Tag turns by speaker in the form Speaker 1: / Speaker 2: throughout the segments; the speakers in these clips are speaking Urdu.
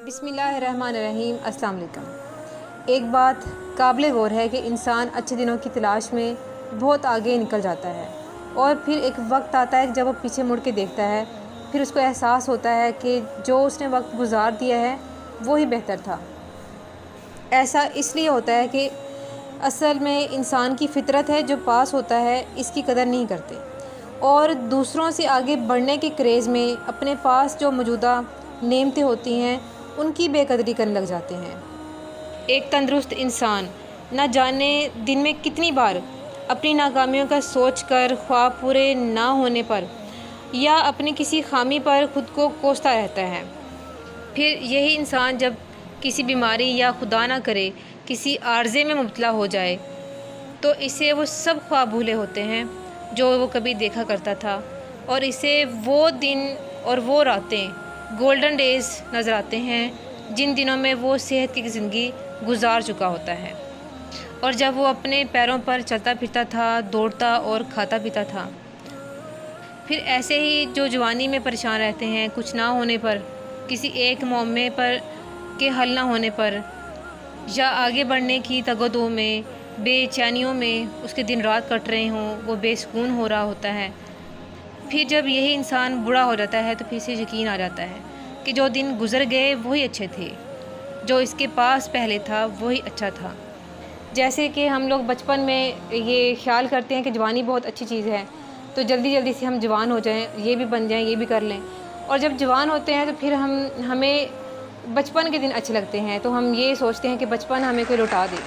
Speaker 1: بسم اللہ الرحمن الرحیم۔ السلام علیکم۔ ایک بات قابل غور ہے کہ انسان اچھے دنوں کی تلاش میں بہت آگے نکل جاتا ہے اور پھر ایک وقت آتا ہے جب وہ پیچھے مڑ کے دیکھتا ہے، پھر اس کو احساس ہوتا ہے کہ جو اس نے وقت گزار دیا ہے وہی بہتر تھا۔ ایسا اس لیے ہوتا ہے کہ اصل میں انسان کی فطرت ہے، جو پاس ہوتا ہے اس کی قدر نہیں کرتے اور دوسروں سے آگے بڑھنے کے کریز میں اپنے پاس جو موجودہ نعمتیں ہوتی ہیں ان کی بے قدری کرنے لگ جاتے ہیں۔ ایک تندرست انسان نہ جانے دن میں کتنی بار اپنی ناکامیوں کا سوچ کر، خواب پورے نہ ہونے پر یا اپنی کسی خامی پر خود کو کوستا رہتا ہے۔ پھر یہی انسان جب کسی بیماری یا خدا نہ کرے کسی عارضے میں مبتلا ہو جائے تو اسے وہ سب خواب بھولے ہوتے ہیں جو وہ کبھی دیکھا کرتا تھا، اور اسے وہ دن اور وہ راتیں گولڈن ڈیز نظر آتے ہیں جن دنوں میں وہ صحت کی زندگی گزار چکا ہوتا ہے، اور جب وہ اپنے پیروں پر چلتا پھرتا تھا، دوڑتا اور کھاتا پیتا تھا۔ پھر ایسے ہی جو جوانی میں پریشان رہتے ہیں کچھ نہ ہونے پر، کسی ایک معمے پر کے حل نہ ہونے پر، یا آگے بڑھنے کی تگ و دو میں، بے چینیوں میں اس کے دن رات کٹ رہے ہوں، وہ بے سکون ہو رہا ہوتا ہے۔ پھر جب یہی انسان بوڑھا ہو جاتا ہے تو پھر سے یقین آ جاتا ہے کہ جو دن گزر گئے وہی اچھے تھے، جو اس کے پاس پہلے تھا وہی اچھا تھا۔ جیسے کہ ہم لوگ بچپن میں یہ خیال کرتے ہیں کہ جوانی بہت اچھی چیز ہے، تو جلدی جلدی سے ہم جوان ہو جائیں، یہ بھی بن جائیں، یہ بھی کر لیں، اور جب جوان ہوتے ہیں تو پھر ہمیں بچپن کے دن اچھے لگتے ہیں، تو ہم یہ سوچتے ہیں کہ بچپن ہمیں کوئی لوٹا دے۔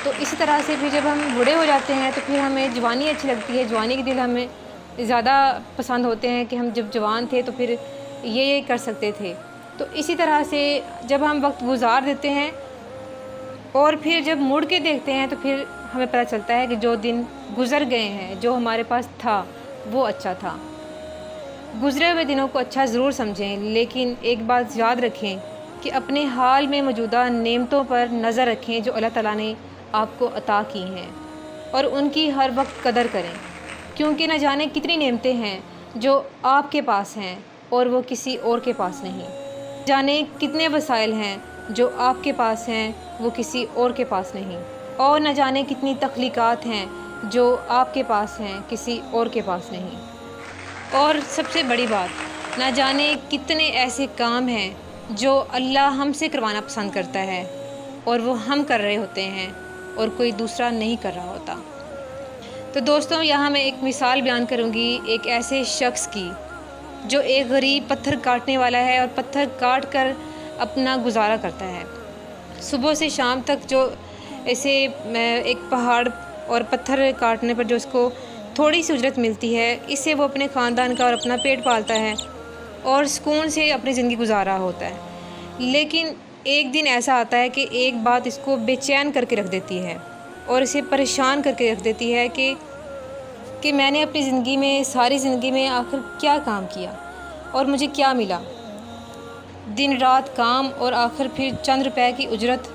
Speaker 1: تو اسی طرح سے پھر جب ہم بوڑھے ہو جاتے ہیں تو پھر ہمیں جوانی اچھی لگتی ہے، جوانی کے دن ہمیں زیادہ پسند ہوتے ہیں کہ ہم جب جوان تھے تو پھر یہ کر سکتے تھے۔ تو اسی طرح سے جب ہم وقت گزار دیتے ہیں اور پھر جب مڑ کے دیکھتے ہیں تو پھر ہمیں پتہ چلتا ہے کہ جو دن گزر گئے ہیں، جو ہمارے پاس تھا وہ اچھا تھا۔ گزرے ہوئے دنوں کو اچھا ضرور سمجھیں، لیکن ایک بات یاد رکھیں کہ اپنے حال میں موجودہ نعمتوں پر نظر رکھیں جو اللہ تعالیٰ نے آپ کو عطا کی ہیں، اور ان کی ہر وقت قدر کریں، کیونکہ نہ جانے کتنی نعمتیں ہیں جو آپ کے پاس ہیں اور وہ کسی اور کے پاس نہیں۔ جانے کتنے وسائل ہیں جو آپ کے پاس ہیں وہ کسی اور کے پاس نہیں، اور نہ جانے کتنی تخلیقات ہیں جو آپ کے پاس ہیں کسی اور کے پاس نہیں۔ اور سب سے بڑی بات، نہ جانے کتنے ایسے کام ہیں جو اللہ ہم سے کروانا پسند کرتا ہے اور وہ ہم کر رہے ہوتے ہیں اور کوئی دوسرا نہیں کر رہا ہوتا۔ تو دوستوں، یہاں میں ایک مثال بیان کروں گی ایک ایسے شخص کی جو ایک غریب پتھر کاٹنے والا ہے اور پتھر کاٹ کر اپنا گزارا کرتا ہے۔ صبح سے شام تک جو ایسے ایک پہاڑ اور پتھر کاٹنے پر جو اس کو تھوڑی سی اجرت ملتی ہے، اس سے وہ اپنے خاندان کا اور اپنا پیٹ پالتا ہے اور سکون سے اپنی زندگی گزار رہا ہوتا ہے۔ لیکن ایک دن ایسا آتا ہے کہ ایک بات اس کو بے چین کر کے رکھ دیتی ہے اور اسے پریشان کر کے رکھ دیتی ہے کہ میں نے اپنی زندگی میں، ساری زندگی میں آخر کیا کام کیا اور مجھے کیا ملا؟ دن رات کام اور آخر پھر چند روپے کی اجرت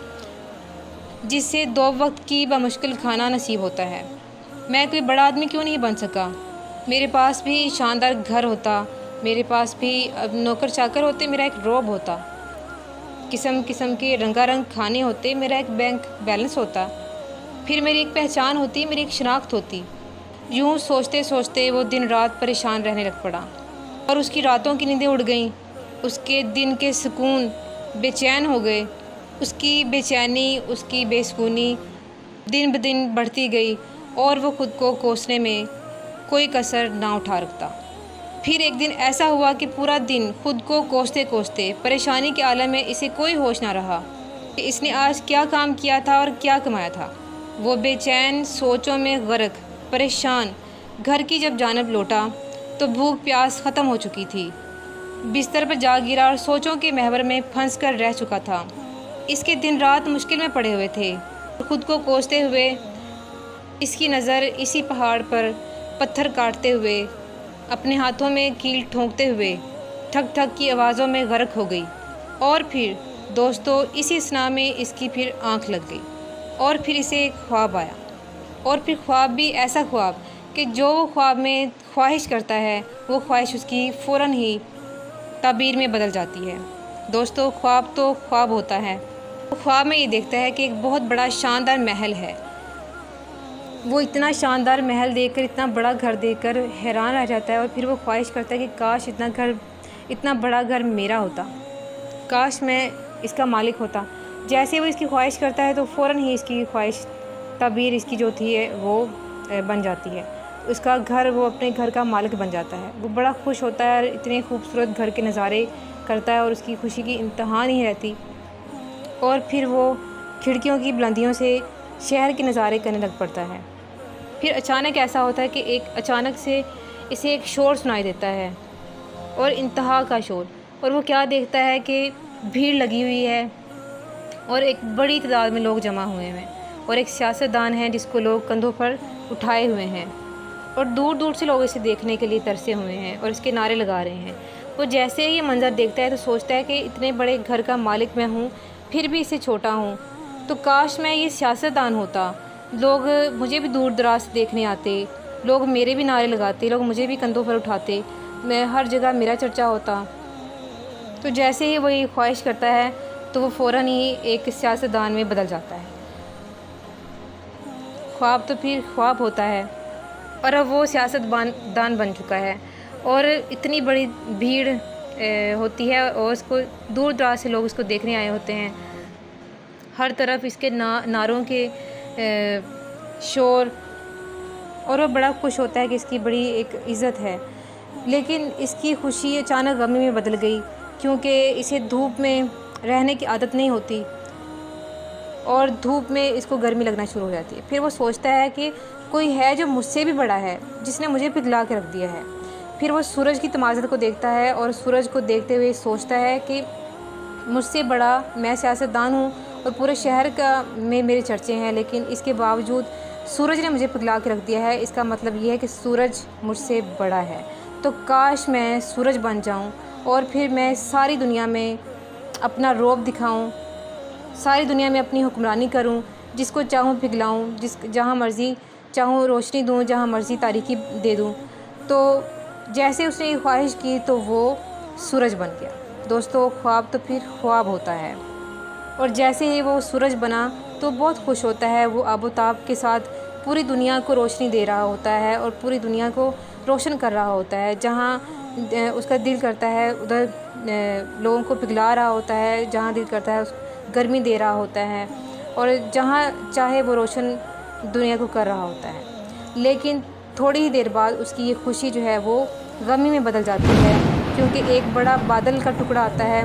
Speaker 1: جس سے 2 وقت کی بمشکل کھانا نصیب ہوتا ہے۔ میں کوئی بڑا آدمی کیوں نہیں بن سکا؟ میرے پاس بھی شاندار گھر ہوتا، میرے پاس بھی نوکر چاکر ہوتے، میرا ایک روب ہوتا، قسم قسم کے رنگا رنگ کھانے ہوتے، میرا ایک بینک بیلنس ہوتا، پھر میری ایک پہچان ہوتی، میری ایک شناخت ہوتی۔ یوں سوچتے سوچتے وہ دن رات پریشان رہنے لگ پڑا اور اس کی راتوں کی نیندیں اڑ گئیں، اس کے دن کے سکون بے چین ہو گئے، اس کی بے چینی، اس کی بے سکونی دن بدن بڑھتی گئی اور وہ خود کو کوسنے میں کوئی کسر نہ اٹھا رکھتا۔ پھر ایک دن ایسا ہوا کہ پورا دن خود کو کوستے کوستے پریشانی کے عالم میں اسے کوئی ہوش نہ رہا کہ اس نے آج کیا کام کیا تھا اور کیا کمایا تھا۔ وہ بے چین سوچوں میں غرق، پریشان گھر کی جب جانب لوٹا تو بھوک پیاس ختم ہو چکی تھی، بستر پر جا گرا اور سوچوں کے محور میں پھنس کر رہ چکا تھا۔ اس کے دن رات مشکل میں پڑے ہوئے تھے، خود کو کوستے ہوئے اس کی نظر اسی پہاڑ پر پتھر کاٹتے ہوئے، اپنے ہاتھوں میں کیل ٹھونکتے ہوئے ٹھک ٹھک کی آوازوں میں غرق ہو گئی۔ اور پھر دوستو، اسی اثنا میں اس کی پھر آنکھ لگ گئی اور پھر اسے ایک خواب آیا، اور پھر خواب بھی ایسا خواب کہ جو وہ خواب میں خواہش کرتا ہے وہ خواہش اس کی فوراً ہی تعبیر میں بدل جاتی ہے۔ دوستو خواب تو خواب ہوتا ہے. خواب میں یہ دیکھتا ہے کہ ایک بہت بڑا شاندار محل ہے. وہ اتنا شاندار محل دیکھ کر، اتنا بڑا گھر دیکھ کر حیران رہ جاتا ہے، اور پھر وہ خواہش کرتا ہے کہ کاش اتنا بڑا گھر میرا ہوتا، کاش میں اس کا مالک ہوتا. جیسے وہ اس کی خواہش کرتا ہے تو فوراً ہی اس کی خواہش تعبیر اس کی جو تھی ہے وہ بن جاتی ہے. اس کا گھر، وہ اپنے گھر کا مالک بن جاتا ہے. وہ بڑا خوش ہوتا ہے اور اتنے خوبصورت گھر کے نظارے کرتا ہے اور اس کی خوشی کی انتہا نہیں رہتی. اور پھر وہ کھڑکیوں کی بلندیوں سے شہر کے نظارے کرنے لگ پڑتا ہے. پھر اچانک ایسا ہوتا ہے کہ اچانک سے اسے ایک شور سنائی دیتا ہے، اور انتہا کا شور. اور وہ کیا دیکھتا ہے کہ بھیڑ لگی ہوئی ہے اور ایک بڑی تعداد میں لوگ جمع ہوئے ہیں، اور ایک سیاستدان ہے جس کو لوگ کندھوں پر اٹھائے ہوئے ہیں، اور دور دور سے لوگ اسے دیکھنے کے لیے ترسے ہوئے ہیں اور اس کے نعرے لگا رہے ہیں. وہ جیسے ہی یہ منظر دیکھتا ہے تو سوچتا ہے کہ اتنے بڑے گھر کا مالک میں ہوں، پھر بھی اسے چھوٹا ہوں. تو کاش میں یہ سیاستدان ہوتا، لوگ مجھے بھی دور دراز سے دیکھنے آتے، لوگ میرے بھی نعرے لگاتے، لوگ مجھے بھی کندھوں پر اٹھاتے، میں ہر جگہ میرا چرچا ہوتا. تو جیسے ہی وہ یہ خواہش کرتا ہے تو وہ فوراً ہی ایک سیاستدان میں بدل جاتا ہے. خواب تو پھر خواب ہوتا ہے، اور اب وہ سیاستدان بن چکا ہے، اور اتنی بڑی بھیڑ ہوتی ہے، اور اس کو دور دراز سے لوگ اس کو دیکھنے آئے ہوتے ہیں. ہر طرف اس کے نعروں کے شور، اور وہ بڑا خوش ہوتا ہے کہ اس کی بڑی ایک عزت ہے. لیکن اس کی خوشی اچانک غمی میں بدل گئی، کیونکہ اسے دھوپ میں رہنے کی عادت نہیں ہوتی، اور دھوپ میں اس کو گرمی لگنا شروع ہو جاتی ہے. پھر وہ سوچتا ہے کہ کوئی ہے جو مجھ سے بھی بڑا ہے، جس نے مجھے پگھلا کے رکھ دیا ہے. پھر وہ سورج کی تمازت کو دیکھتا ہے، اور سورج کو دیکھتے ہوئے سوچتا ہے کہ مجھ سے بڑا میں سیاستدان ہوں اور پورے شہر میں میرے چرچے ہیں، لیکن اس کے باوجود سورج نے مجھے پگھلا کے رکھ دیا ہے. اس کا مطلب یہ ہے کہ سورج مجھ سے بڑا ہے. تو کاش میں سورج بن جاؤں، اور پھر میں ساری دنیا میں اپنا رعب دکھاؤں، ساری دنیا میں اپنی حکمرانی کروں، جس کو چاہوں پگھلاؤں، جہاں مرضی چاہوں روشنی دوں، جہاں مرضی تاریکی دے دوں. تو جیسے اس نے یہ خواہش کی تو وہ سورج بن گیا. دوستو خواب تو پھر خواب ہوتا ہے، اور جیسے ہی وہ سورج بنا تو بہت خوش ہوتا ہے. وہ آب و تاب کے ساتھ پوری دنیا کو روشنی دے رہا ہوتا ہے، اور پوری دنیا کو روشن کر رہا ہوتا ہے. جہاں اس کا دل کرتا ہے ادھر لوگوں کو پگھلا رہا ہوتا ہے، جہاں دل کرتا ہے گرمی دے رہا ہوتا ہے، اور جہاں چاہے وہ روشن دنیا کو کر رہا ہوتا ہے. لیکن تھوڑی ہی دیر بعد اس کی یہ خوشی جو ہے وہ غمی میں بدل جاتی ہے، کیونکہ ایک بڑا بادل کا ٹکڑا آتا ہے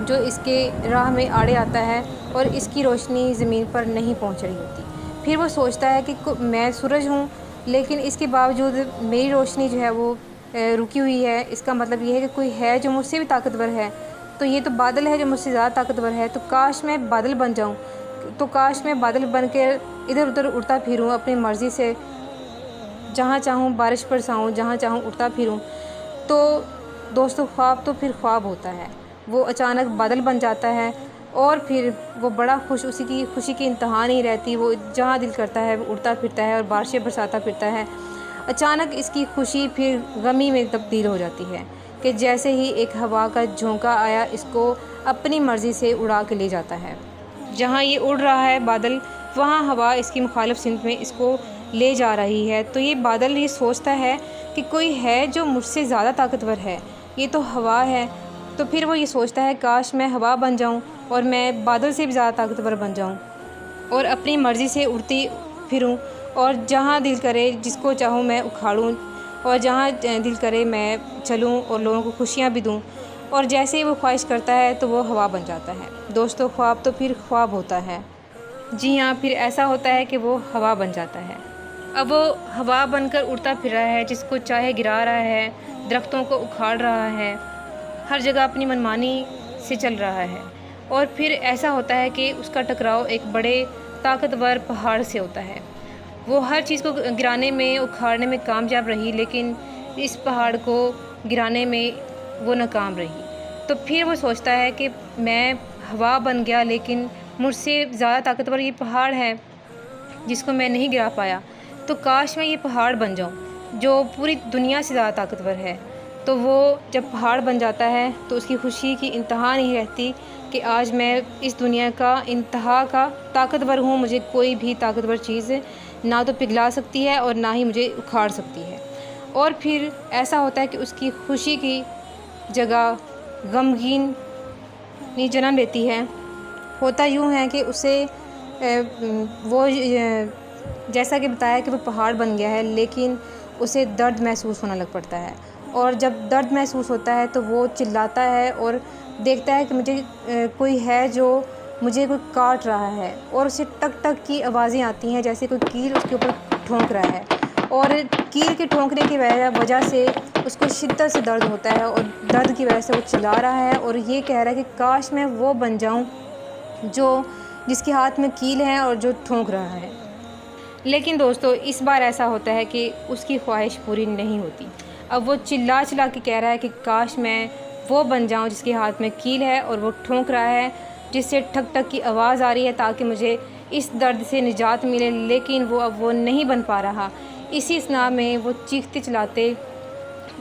Speaker 1: جو اس کے راہ میں آڑے آتا ہے، اور اس کی روشنی زمین پر نہیں پہنچ رہی ہوتی. پھر وہ سوچتا ہے کہ میں سورج ہوں، لیکن اس کے باوجود میری روشنی جو ہے وہ رکی ہوئی ہے. اس کا مطلب یہ ہے کہ کوئی ہے جو مجھ سے بھی طاقتور ہے. تو یہ تو بادل ہے جو مجھ سے زیادہ طاقتور ہے. تو کاش میں بادل بن جاؤں، تو کاش میں بادل بن کے ادھر ادھر اڑتا پھروں اپنی مرضی سے، جہاں چاہوں بارش برساؤں، جہاں چاہوں اڑتا پھروں. تو دوستو خواب تو پھر خواب ہوتا ہے. وہ اچانک بادل بن جاتا ہے، اور پھر وہ بڑا خوش، اسی کی خوشی کی انتہا نہیں رہتی. وہ جہاں دل کرتا ہے وہ اڑتا پھرتا ہے اور بارشیں برساتا پھرتا ہے. اچانک اس کی خوشی پھر غمی میں تبدیل ہو جاتی ہے، کہ جیسے ہی ایک ہوا کا جھونکا آیا اس کو اپنی مرضی سے اڑا کے لے جاتا ہے. جہاں یہ اڑ رہا ہے بادل، وہاں ہوا اس کی مخالف سمت میں اس کو لے جا رہی ہے. تو یہ بادل یہ سوچتا ہے کہ کوئی ہے جو مجھ سے زیادہ طاقتور ہے، یہ تو ہوا ہے. تو پھر وہ یہ سوچتا ہے کاش میں ہوا بن جاؤں، اور میں بادل سے بھی زیادہ طاقتور بن جاؤں، اور اپنی مرضی سے اڑتی پھروں، اور جہاں دل کرے جس کو چاہوں میں اکھاڑوں، اور جہاں دل کرے میں چلوں اور لوگوں کو خوشیاں بھی دوں. اور جیسے ہی وہ خواہش کرتا ہے تو وہ ہوا بن جاتا ہے. دوستو خواب تو پھر خواب ہوتا ہے. جی ہاں، پھر ایسا ہوتا ہے کہ وہ ہوا بن جاتا ہے. اب وہ ہوا بن کر اڑتا پھر رہا ہے، جس کو چاہے گرا رہا ہے، درختوں کو اکھاڑ رہا ہے، ہر جگہ اپنی منمانی سے چل رہا ہے. اور پھر ایسا ہوتا ہے کہ اس کا ٹکراؤ ایک بڑے طاقتور پہاڑ سے ہوتا ہے. وہ ہر چیز کو گرانے میں، اکھاڑنے میں کامیاب رہی، لیکن اس پہاڑ کو گرانے میں وہ ناکام رہی. تو پھر وہ سوچتا ہے کہ میں ہوا بن گیا، لیکن مجھ سے زیادہ طاقتور یہ پہاڑ ہے جس کو میں نہیں گرا پایا. تو کاش میں یہ پہاڑ بن جاؤں جو پوری دنیا سے زیادہ طاقتور ہے. تو وہ جب پہاڑ بن جاتا ہے تو اس کی خوشی کی انتہا نہیں رہتی کہ آج میں اس دنیا کا انتہا کا طاقتور ہوں، مجھے کوئی بھی طاقتور چیز نہ تو پگھلا سکتی ہے اور نہ ہی مجھے اکھاڑ سکتی ہے۔ اور پھر ایسا ہوتا ہے کہ اس کی خوشی کی جگہ غمگین جنم لیتی ہے۔ ہوتا یوں ہے کہ اسے وہ جیسا کہ بتایا کہ وہ پہاڑ بن گیا ہے، لیکن اسے درد محسوس ہونا لگ پڑتا ہے، اور جب درد محسوس ہوتا ہے تو وہ چلاتا ہے اور دیکھتا ہے کہ مجھے کوئی ہے جو مجھے کوئی کاٹ رہا ہے، اور اسے ٹک ٹک کی آوازیں آتی ہیں جیسے کوئی کیل اس کے اوپر ٹھونک رہا ہے، اور کیل کے ٹھونکنے کی وجہ سے اس کو شدت سے درد ہوتا ہے، اور درد کی وجہ سے وہ چلا رہا ہے اور یہ کہہ رہا ہے کہ کاش میں وہ بن جاؤں جس کے ہاتھ میں کیل ہے اور جو ٹھونک رہا ہے۔ لیکن دوستو اس بار ایسا ہوتا ہے کہ اس کی خواہش پوری نہیں ہوتی۔ اب وہ چلا کے کہہ رہا ہے کہ کاش میں وہ بن جاؤں جس کے ہاتھ میں کیل ہے اور وہ ٹھونک رہا ہے، جس سے ٹھک ٹھک کی آواز آ رہی ہے تاکہ مجھے اس درد سے نجات ملے، لیکن اب وہ نہیں بن پا رہا۔ اسی اثناء میں وہ چیختے چلاتے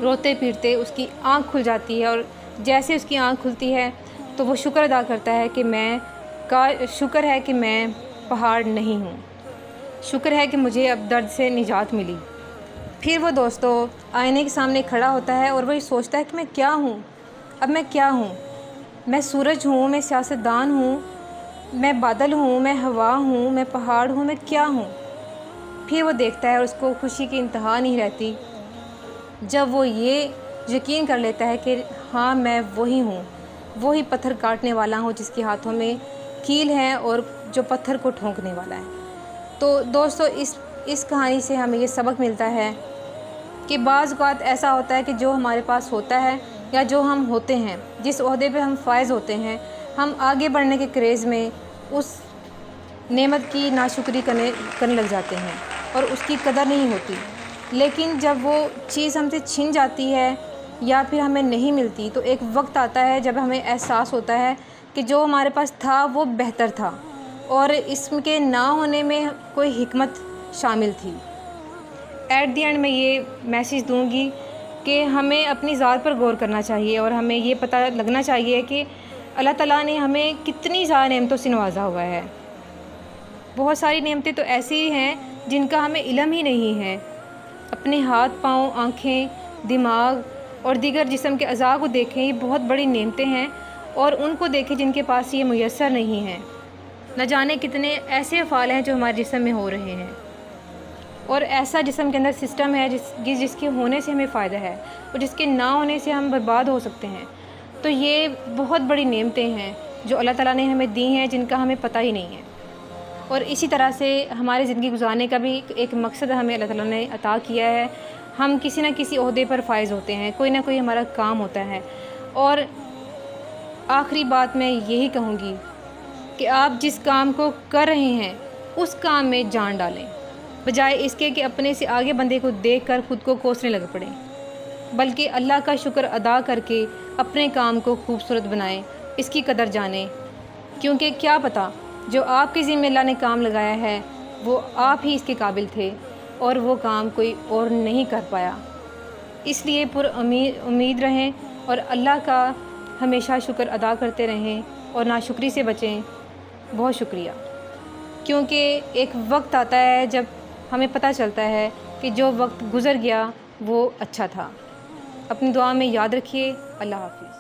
Speaker 1: روتے پیٹتے اس کی آنکھ کھل جاتی ہے، اور جیسے اس کی آنکھ کھلتی ہے تو وہ شکر ادا کرتا ہے کہ شکر ہے کہ میں پہاڑ نہیں ہوں، شکر ہے کہ مجھے اب درد سے نجات ملی۔ پھر وہ دوستو آئینے کے سامنے کھڑا ہوتا ہے اور وہی سوچتا ہے کہ میں کیا ہوں، اب میں کیا ہوں؟ میں سورج ہوں، میں سیاستدان ہوں، میں بادل ہوں، میں ہوا ہوں، میں پہاڑ ہوں، میں کیا ہوں؟ پھر وہ دیکھتا ہے اور اس کو خوشی کی انتہا نہیں رہتی جب وہ یہ یقین کر لیتا ہے کہ ہاں میں وہی ہوں، وہی پتھر کاٹنے والا ہوں جس کے ہاتھوں میں کیل ہے اور جو پتھر کو ٹھونکنے والا ہے۔ تو دوستو اس کہانی سے ہمیں یہ سبق ملتا ہے کہ بعض اوقات ایسا ہوتا ہے کہ جو ہمارے پاس ہوتا ہے یا جو ہم ہوتے ہیں، جس عہدے پہ ہم فائز ہوتے ہیں، ہم آگے بڑھنے کے کریز میں اس نعمت کی ناشکری کرنے لگ جاتے ہیں اور اس کی قدر نہیں ہوتی۔ لیکن جب وہ چیز ہم سے چھن جاتی ہے یا پھر ہمیں نہیں ملتی تو ایک وقت آتا ہے جب ہمیں احساس ہوتا ہے کہ جو ہمارے پاس تھا وہ بہتر تھا اور اس کے نہ ہونے میں کوئی حکمت شامل تھی۔ ایٹ دی اینڈ میں یہ میسیج دوں گی کہ ہمیں اپنی ذات پر غور کرنا چاہیے اور ہمیں یہ پتہ لگنا چاہیے کہ اللہ تعالیٰ نے ہمیں کتنی زیادہ نعمتوں سے نوازا ہوا ہے۔ بہت ساری نعمتیں تو ایسی ہیں جن کا ہمیں علم ہی نہیں ہے۔ اپنے ہاتھ پاؤں، آنکھیں، دماغ اور دیگر جسم کے اعضاء کو دیکھیں، یہ بہت بڑی نعمتیں ہیں، اور ان کو دیکھیں جن کے پاس یہ میسر نہیں ہیں۔ نہ جانے کتنے ایسے افعال ہیں جو ہمارے جسم میں ہو رہے ہیں، اور ایسا جسم کے اندر سسٹم ہے جس کے ہونے سے ہمیں فائدہ ہے اور جس کے نہ ہونے سے ہم برباد ہو سکتے ہیں۔ تو یہ بہت بڑی نعمتیں ہیں جو اللہ تعالیٰ نے ہمیں دی ہیں جن کا ہمیں پتہ ہی نہیں ہے، اور اسی طرح سے ہماری زندگی گزارنے کا بھی ایک مقصد ہمیں اللہ تعالیٰ نے عطا کیا ہے۔ ہم کسی نہ کسی عہدے پر فائز ہوتے ہیں، کوئی نہ کوئی ہمارا کام ہوتا ہے، اور آخری بات میں یہی کہوں گی کہ آپ جس کام کو کر رہے ہیں اس کام میں جان ڈالیں، بجائے اس کے کہ اپنے سے آگے بندے کو دیکھ کر خود کو کوسنے لگ پڑیں، بلکہ اللہ کا شکر ادا کر کے اپنے کام کو خوبصورت بنائیں، اس کی قدر جانیں، کیونکہ کیا پتہ جو آپ کے ذمہ اللہ نے کام لگایا ہے وہ آپ ہی اس کے قابل تھے اور وہ کام کوئی اور نہیں کر پایا۔ اس لیے امید رہیں اور اللہ کا ہمیشہ شکر ادا کرتے رہیں اور ناشکری سے بچیں۔ بہت شکریہ، کیونکہ ایک وقت آتا ہے جب ہمیں پتہ چلتا ہے کہ جو وقت گزر گیا وہ اچھا تھا۔ اپنی دعا میں یاد رکھیے۔ اللہ حافظ۔